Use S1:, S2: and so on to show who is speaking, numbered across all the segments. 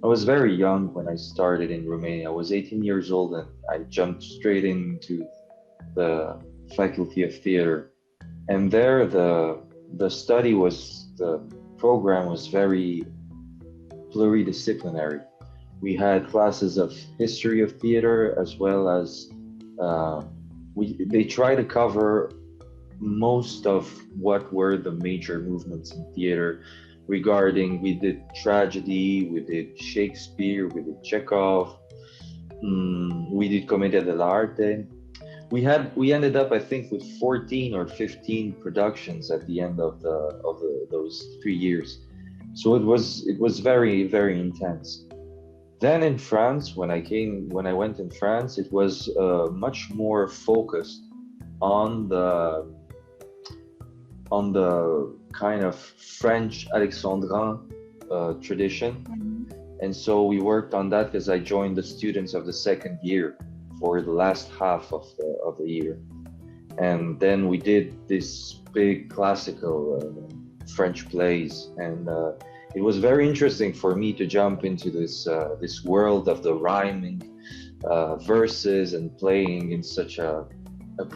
S1: I was very young when I started in Romania. I was 18 years old and I jumped straight into the Faculty of Theater. And there the program was very pluridisciplinary. We had classes of history of theater as well as uh, they try to cover most of what were the major movements in theater regarding we did tragedy, we did Shakespeare, we did Chekhov, we did Commedia dell'arte. We ended up I think with 14 or 15 productions at the end of those 3 years. So it was very intense. Then in France, when I went in France, it was much more focused on the kind of French Alexandrin tradition.
S2: Mhm.
S1: And so we worked on that because I joined the students of the second year for the last half of the year. And then we did this big classical French plays, and it was very interesting for me to jump into this world of the rhyming verses and playing in such a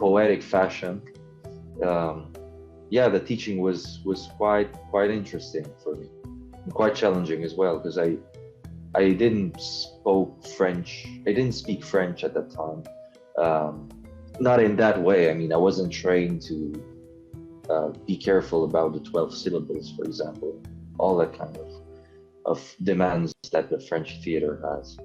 S1: poetic fashion. Um, yeah, the teaching was quite interesting for me, and quite challenging as well because I didn't spoke French. I didn't speak French at that time. Um, Not in that way. I mean, I wasn't trained to be careful about the 12 syllables, for example, all that kind of demands that the French theater has.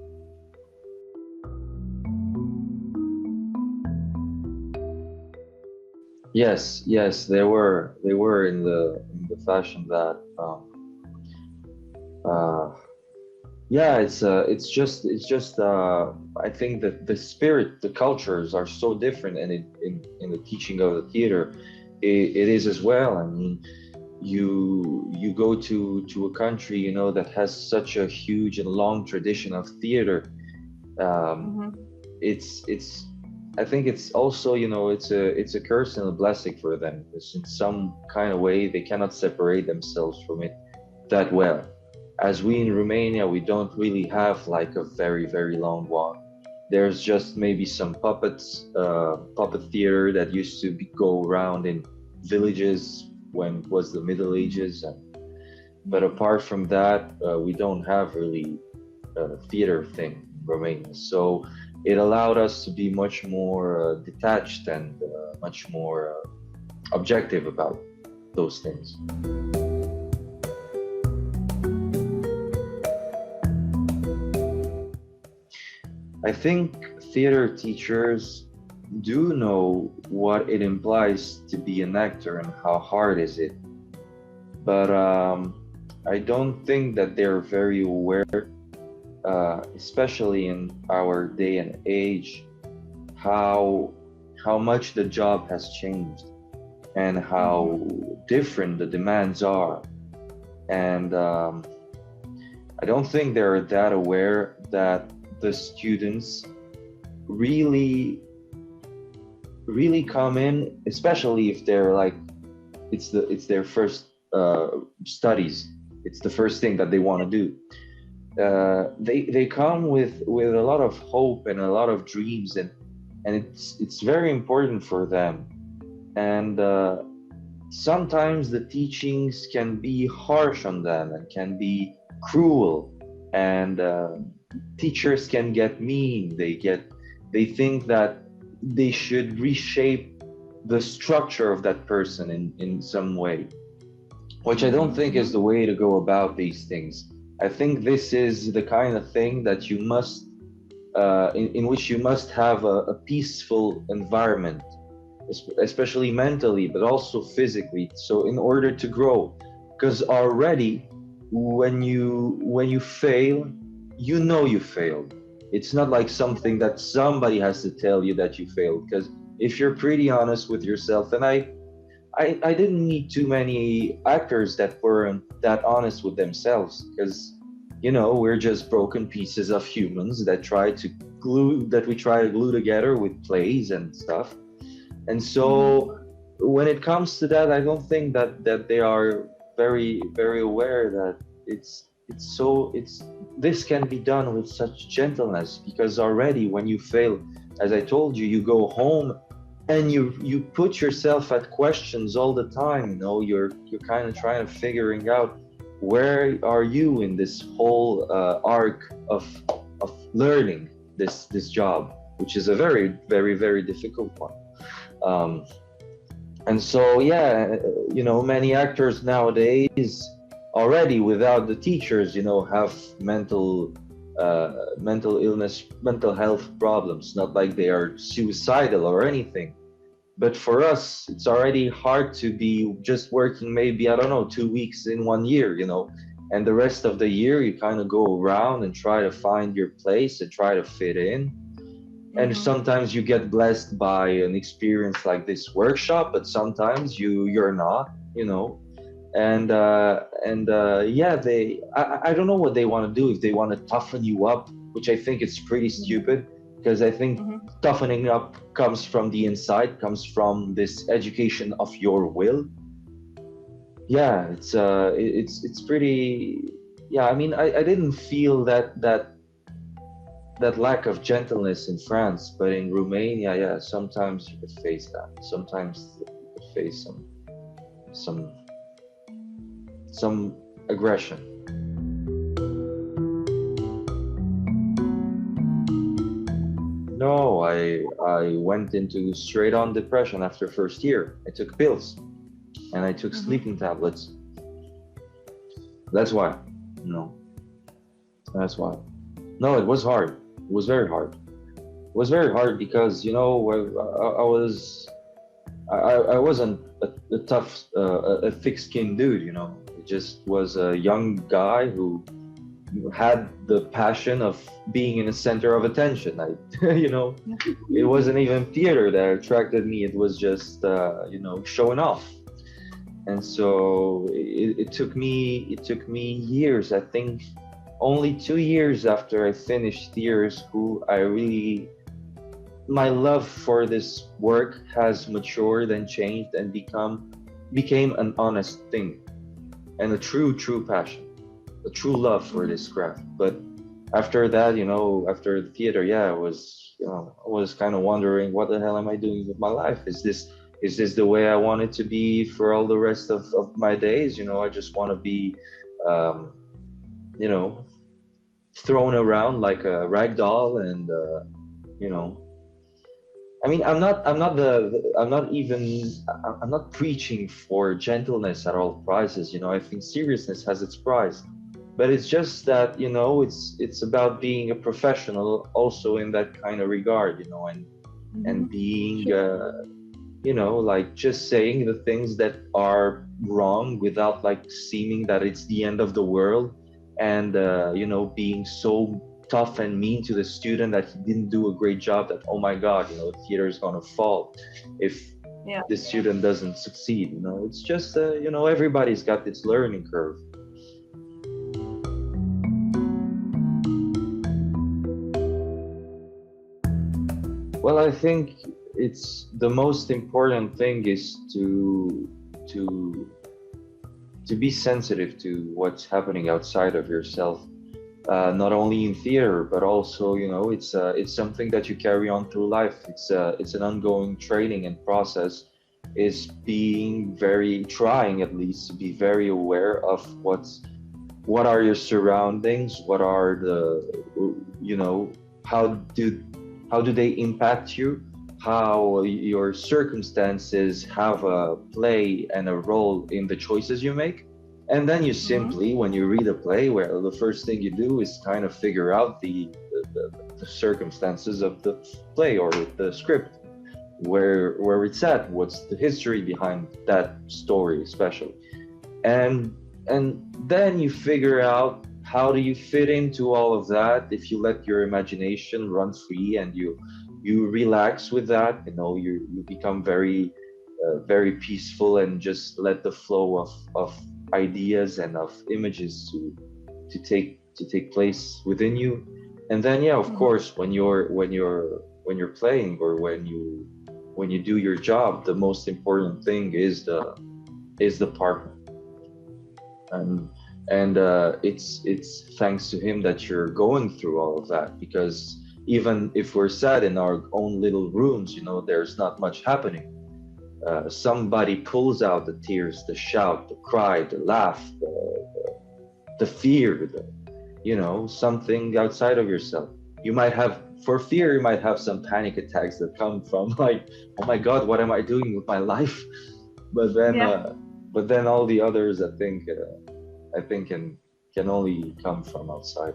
S1: Yes, they were in the fashion that uh, yeah, it's just I think that the spirit, the cultures are so different, and in the teaching of the theater, it is as well. I mean, you go to a country, that has such a huge and long tradition of theater. Um,
S2: Mhm.
S1: it's I think it's also, it's a curse and a blessing for them because in some kind of way they cannot separate themselves from it that well. As we in Romania, we don't really have like a very long one. There's just maybe some puppet theater that used to go around in villages when it was the Middle Ages. But apart from that, we don't have really a theater thing in Romania. So it allowed us to be much more detached and much more objective about those things. I think theater teachers do know what it implies to be an actor and how hard is it, but I don't think that they're very aware, especially in our day and age, how how much the job has changed and how
S2: Mhm.
S1: different the demands are. And I don't think they're that aware that the students really really come in, especially if they're like it's their first studies. It's the first thing that they want to do. They come with a lot of hope and a lot of dreams, and it's very important for them. And sometimes the teachings can be harsh on them and can be cruel, and teachers can get mean. They think that they should reshape the structure of that person in some way, which I don't
S2: Mhm.
S1: think is the way to go about these things. I think this is the kind of thing that you must, in which you must have a peaceful environment, especially mentally, but also physically. So in order to grow, because already when you fail, you failed. It's not like something that somebody has to tell you that you failed. Because if you're pretty honest with yourself, and I didn't meet too many actors that weren't that honest with themselves, because we're just broken pieces of humans that we try to glue together with plays and stuff. And
S2: Mhm.
S1: so when it comes to that, I don't think that they are very aware that it's it's this can be done with such gentleness, because already when you fail, as I told you, you go home and you put yourself at questions all the time. You know, you're kind of trying to figuring out where are you in this whole arc of learning this job, which is a very difficult one. um, and so, yeah, you know, many actors nowadays already without the teachers, you know, have mental illness, mental health problems. Not like they are suicidal or anything, but for us, it's already hard to be just working maybe, I don't know, 2 weeks in 1 year, you know, and the rest of the year you kind of go around and try to find your place and try to fit in. And
S2: Mm-hmm.
S1: sometimes you get blessed by an experience like this workshop, but sometimes you're not, you know. And yeah, I don't know what they want to do, if they want to toughen you up, which I think it's pretty stupid, because I think
S2: Mm-hmm.
S1: toughening up comes from the inside, comes from this education of your will. Yeah, it's pretty. Yeah, I mean, I didn't feel that lack of gentleness in France, but in Romania, yeah, sometimes you could face that. Sometimes you could face some some aggression. No, I went into straight on depression after first year. I took pills and I took
S2: Mm-hmm.
S1: sleeping tablets. That's why. No, that's why. No, it was hard. It was very hard. It was very hard because, you know, I wasn't a tough, a thick-skinned dude. You know, it just was a young guy who had the passion of being in the center of attention. You know, it wasn't even theater that attracted me. It was just, you know, showing off. And so it took me years. I think only 2 years after I finished theater school, I really my love for this work has matured and changed and became an honest thing and a true passion, a true love for
S2: Mm-hmm.
S1: this craft. But after that, you know, after the theater, yeah, I was kind of wondering, what the hell am I doing with my life? Is this the way I want it to be for all the rest of my days? You know, I just want to be, um, you know, thrown around like a rag doll, and you know, I mean, I'm not even, I'm not preaching for gentleness at all prices. You know, I think seriousness has its price, but it's just that, you know, it's about being a professional also in that kind of regard, you know, and
S2: Mm-hmm.
S1: being, you know, like just saying the things that are wrong without like seeming that it's the end of the world, and you know, being so tough and mean to the student that he didn't do a great job, that, oh my god, you know, theater is going to fall if
S2: Yeah.
S1: the student doesn't succeed. You know, it's just, you know, everybody's got its learning curve. Well, I think it's the most important thing is to to be sensitive to what's happening outside of yourself, not only in theater, but also, you know, it's something that you carry on through life. It's an ongoing training and process. Is being very trying at least to be very aware of what are your surroundings, what are the, you know, how do how do they impact you, how your circumstances have a play and a role in the choices you make. And then you
S2: Mm-hmm.
S1: simply, when you read a play, where the first thing you do is kind of figure out the circumstances of the play or the script, where it's at, what's the history behind that story especially. And and then you figure out how do you fit into all of that. If you let your imagination run free and you relax with that, you know, you become very peaceful and just let the flow of ideas and of images to take place within you. And then, yeah, of
S2: Mm-hmm.
S1: course, when you're playing, or when you do your job, the most important thing is the partner. And And it's thanks to him that you're going through all of that, because even if we're sad in our own little rooms, you know, there's not much happening. Somebody pulls out the tears, the shout, the cry, the laugh, the fear, you know, something outside of yourself. You might have, for fear, you might have some panic attacks that come from like, oh my God, what am I doing with my life? But then,
S2: Yeah.
S1: but then all the others, I think can only come from outside.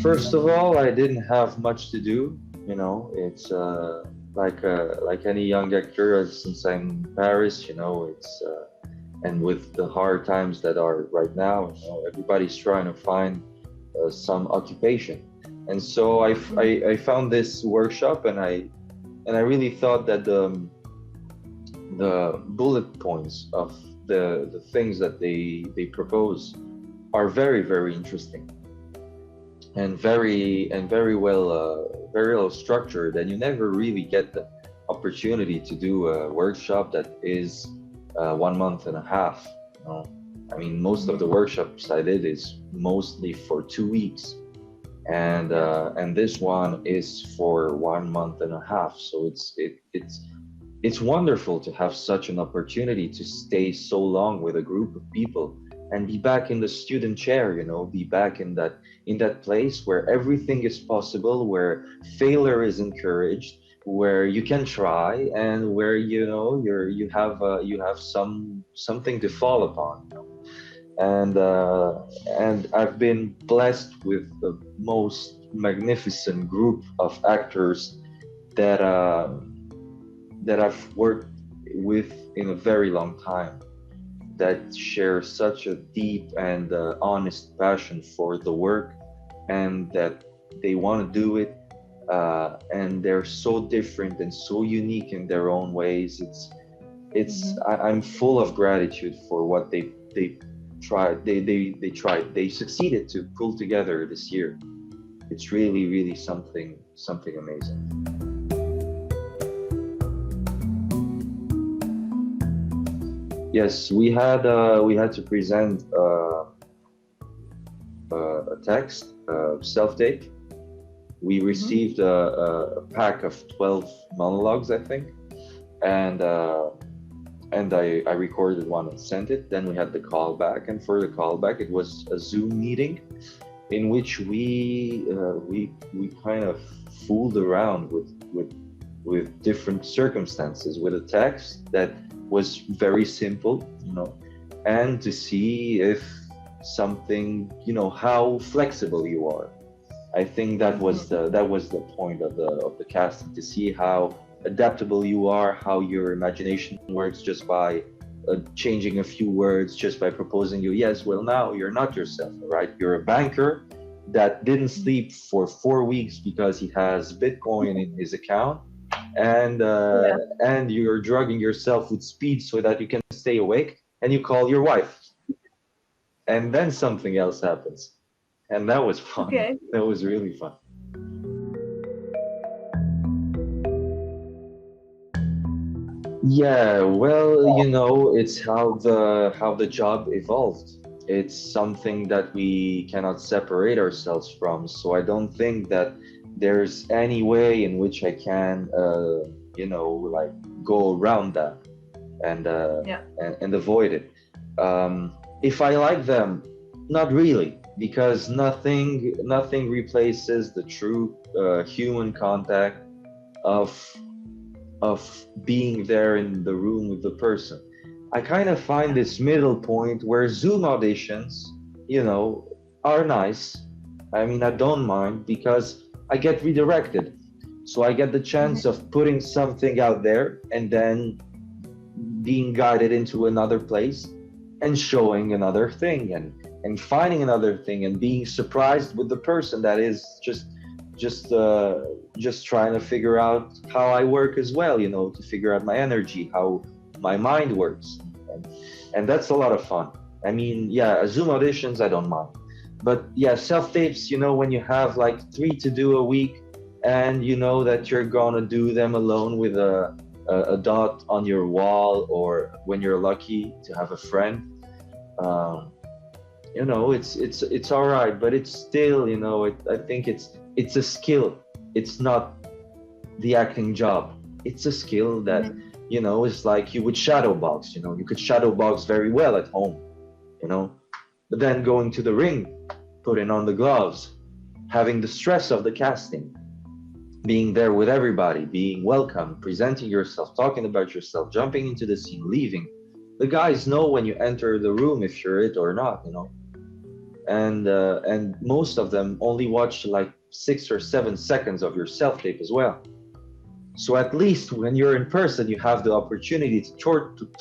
S1: First of all, I didn't have much to do. You know, it's like any young actor. Since I'm in Paris, you know, it's and with the hard times that are right now, you know, everybody's trying to find some occupation. And so I found this workshop, and I really thought that the bullet points of the things that they propose are very, very interesting, and very well structured, and you never really get the opportunity to do a workshop that is 1 month and a half, you know. I mean, most of the workshops I did is mostly for 2 weeks, and this one is for 1 month and a half. So it's wonderful to have such an opportunity to stay so long with a group of people and be back in the student chair, you know, be back in that place where everything is possible, where failure is encouraged, where you can try, and where, you know, you have something to fall upon, you know. And I've been blessed with the most magnificent group of actors that that I've worked with in a very long time, that share such a deep and honest passion for the work, and that they want to do it, and they're so different and so unique in their own ways. I'm full of gratitude for what they tried. They succeeded to pull together this year. It's really, really something amazing. Yes, we had to present a text, self-tape. We received a pack of 12 monologues, I think, and I recorded one and sent it. Then we had the callback, and for the callback, it was a Zoom meeting in which we kind of fooled around with different circumstances, with a text that was very simple, you know, and to see if something, you know, how flexible you are. I think that was the point of the casting, to see how adaptable you are, how your imagination works just by changing a few words, just by proposing you. Yes, well, now you're not yourself, right? You're a banker that didn't sleep for 4 weeks because he has Bitcoin in his account, and you're drugging yourself with speed so that you can stay awake, and you call your wife, and then something else happens, and that was fun.
S2: Okay.
S1: That was really fun. Yeah, well, you know, it's how the job evolved. It's something that we cannot separate ourselves from. So I don't think that there's any way in which I can, you know, like go around that, and
S2: Yeah.
S1: and avoid it. If I like them, not really, because nothing replaces the true human contact of being there in the room with the person. I kind of find this middle point where Zoom auditions, you know, are nice. I mean, I don't mind because I get redirected. So I get the chance of putting something out there and then being guided into another place and showing another thing, and finding another thing, and being surprised with the person that is just just trying to figure out how I work as well, you know, to figure out my energy, how my mind works, and that's a lot of fun. I mean, yeah, Zoom auditions I don't mind, but yeah, self tapes, you know, when you have like 3 to do a week, and you know that you're gonna do them alone with a dot on your wall, or when you're lucky to have a friend. Um, it's all right, but it's still, I think it's a skill. It's not the acting job. It's a skill that,
S2: Mhm.
S1: it's like you would shadow box. You could shadow box very well at home, you know, but then going to the ring, putting on the gloves, having the stress of the casting, being there with everybody, being welcome, presenting yourself, talking about yourself, jumping into the scene, leaving. The guys know when you enter the room if you're it or not. And most of them only watch like 6 or 7 seconds of your self tape as well. So at least when you're in person, you have the opportunity to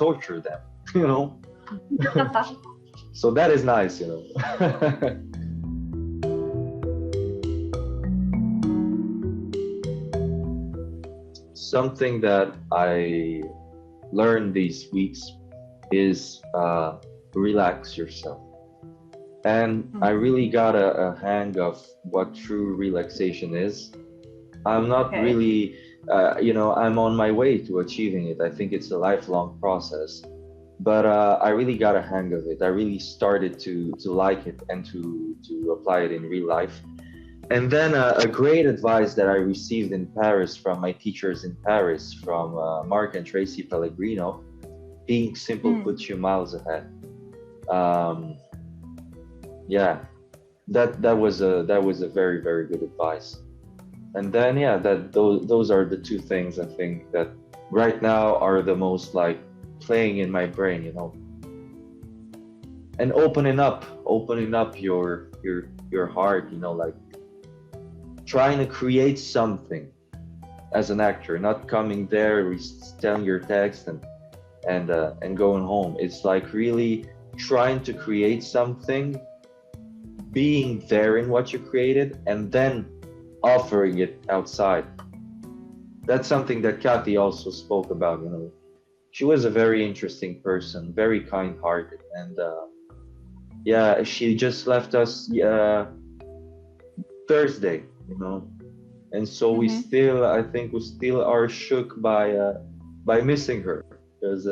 S1: torture them, you know. So that is nice. Something that I learned these weeks is relax yourself. And I
S2: Mhm.
S1: really got a hang of what true relaxation is. I'm not
S2: Okay.
S1: really, I'm on my way to achieving it. I think it's a lifelong process, but I really got a hang of it. I really started to like it and to apply it in real life. And then a great advice that I received in Paris from my teachers in Paris, from Mark and Tracy Pellegrino: being simple
S2: Mm.
S1: puts you miles ahead. Um, yeah, that was a very very good advice. And then yeah, that those are the two things I think that right now are the most like playing in my brain. And opening up your heart, like trying to create something as an actor, not coming there, telling your text and going home. It's like really trying to create something, being there in what you created, and then offering it outside. That's something that Kathy also spoke about. She was a very interesting person, very kind-hearted, and yeah, she just left us Thursday. And so we
S2: Mhm.
S1: still, I think, we still are shook by missing her, because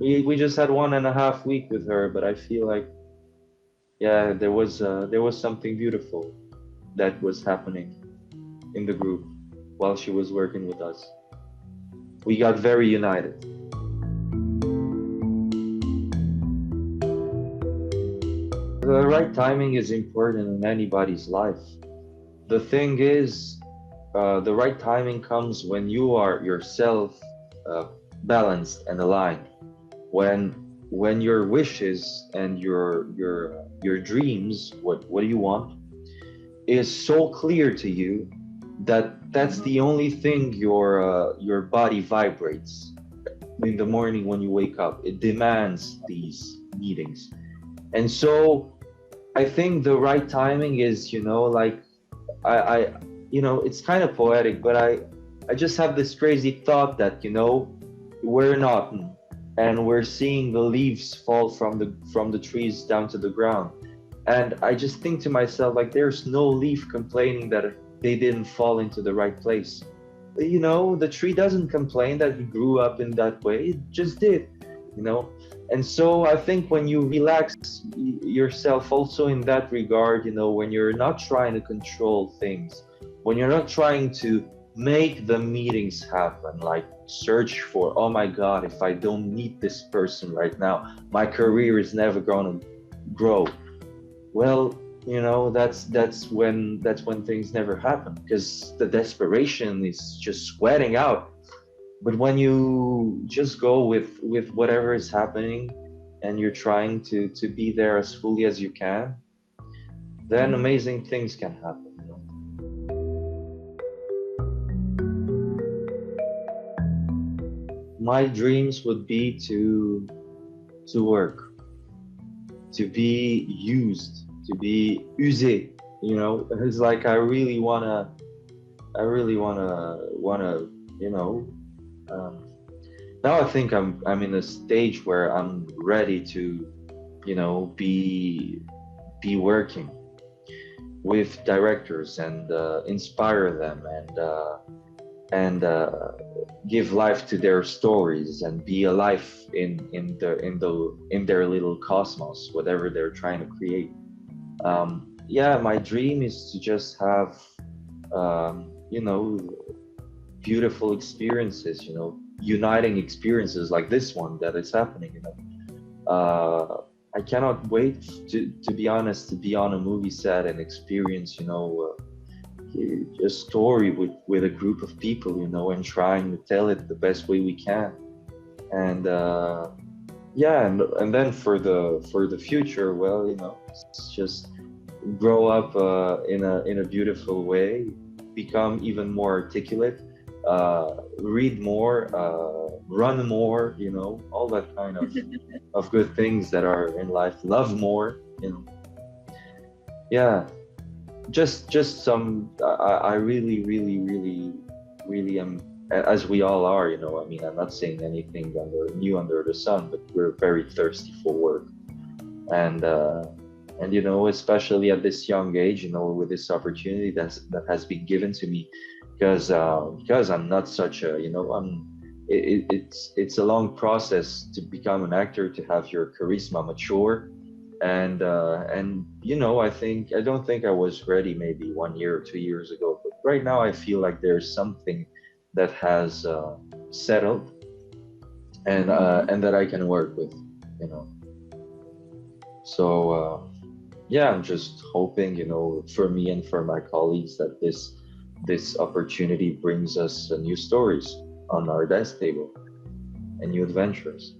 S1: we just had 1.5 week with her, but I feel like yeah, there was something beautiful that was happening in the group while she was working with us. We got very united. The right timing is important in anybody's life. The thing is, the right timing comes when you are yourself uh, balanced and aligned. When your wishes and your dreams, what do you want, is so clear to you that that's
S2: Mhm.
S1: the only thing your body vibrates in the morning when you wake up. It demands these meetings. And so I think the right timing is, like I it's kind of poetic, but I just have this crazy thought that, we're in autumn and we're seeing the leaves fall from the trees down to the ground. And I just think to myself, like, there's no leaf complaining that they didn't fall into the right place. The tree doesn't complain that it grew up in that way. It just did, you know. And so I think when you relax yourself also in that regard, when you're not trying to control things, when you're not trying to make the meetings happen, like search for, oh my God, if I don't meet this person right now, my career is never going to grow. Well, that's when things never happen, because the desperation is just sweating out. But when you just go with whatever is happening, and you're trying to be there as fully as you can, then
S2: Mhm.
S1: amazing things can happen. My dreams would be to work, to be used, to be usé. It's like I really wanna you know um, now I think I'm in a stage where I'm ready to be working with directors and inspire them, and and give life to their stories and be alive in their little cosmos, whatever they're trying to create. Yeah, my dream is to just have you know, beautiful experiences, you know, uniting experiences like this one that is happening, you know. I cannot wait to be honest, to be on a movie set and experience, you know, a story with a group of people, you know, and trying to tell it the best way we can. And yeah, and then for the future, well, you know, it's just grow up in a beautiful way, become even more articulate, read more, run more, you know, all that kind of good things that are in life. Love more, you know. Yeah, just some. I really, really, really, really am, as we all are, you know. I mean, I'm not saying anything new under the sun, but we're very thirsty for work, and you know, especially at this young age, you know, with this opportunity that has been given to me, because I'm not such a, you know, it's a long process to become an actor, to have your charisma mature, and you know, I don't think I was ready maybe 1 year or 2 years ago, but right now I feel like there's something that has settled, and that I can work with, you know. So yeah, I'm just hoping, you know, for me and for my colleagues, that this opportunity brings us new stories on our desk table and new adventures.